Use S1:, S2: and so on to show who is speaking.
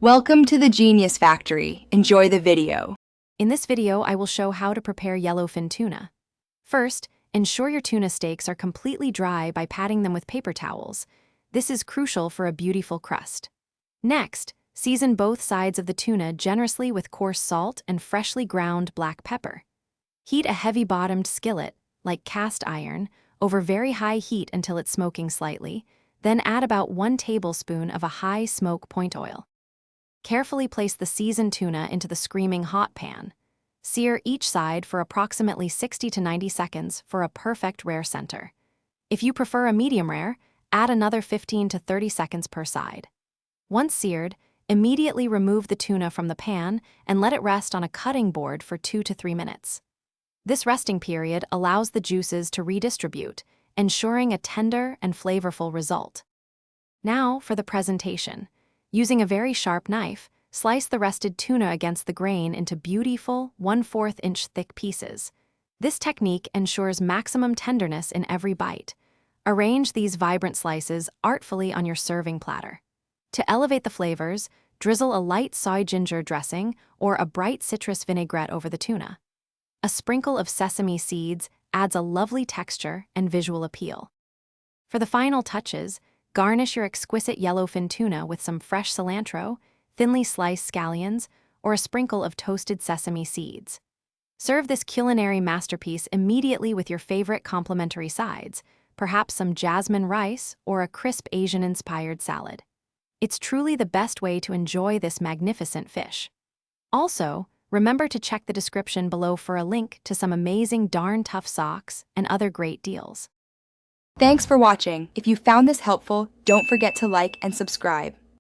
S1: Welcome to the Genius Factory. Enjoy the video.
S2: In this video, I will show how to prepare yellowfin tuna. First, ensure your tuna steaks are completely dry by patting them with paper towels. This is crucial for a beautiful crust. Next, season both sides of the tuna generously with coarse salt and freshly ground black pepper. Heat a heavy-bottomed skillet, like cast iron, over very high heat until it's smoking slightly, then add about 1 tablespoon of a high smoke point oil. Carefully place the seasoned tuna into the screaming hot pan. Sear each side for approximately 60 to 90 seconds for a perfect rare center. If you prefer a medium rare, add another 15 to 30 seconds per side. Once seared, immediately remove the tuna from the pan and let it rest on a cutting board for 2 to 3 minutes. This resting period allows the juices to redistribute, ensuring a tender and flavorful result. Now for the presentation. Using a very sharp knife, slice the rested tuna against the grain into beautiful 1/4 inch thick pieces. This technique ensures maximum tenderness in every bite. Arrange these vibrant slices artfully on your serving platter. To elevate the flavors, drizzle a light soy ginger dressing or a bright citrus vinaigrette over the tuna. A sprinkle of sesame seeds adds a lovely texture and visual appeal. For the final touches, garnish your exquisite yellowfin tuna with some fresh cilantro, thinly sliced scallions, or a sprinkle of toasted sesame seeds. Serve this culinary masterpiece immediately with your favorite complimentary sides, perhaps some jasmine rice or a crisp Asian-inspired salad. It's truly the best way to enjoy this magnificent fish. Also, remember to check the description below for a link to some amazing darn tough socks and other great deals.
S1: Thanks for watching. If you found this helpful, don't forget to like and subscribe.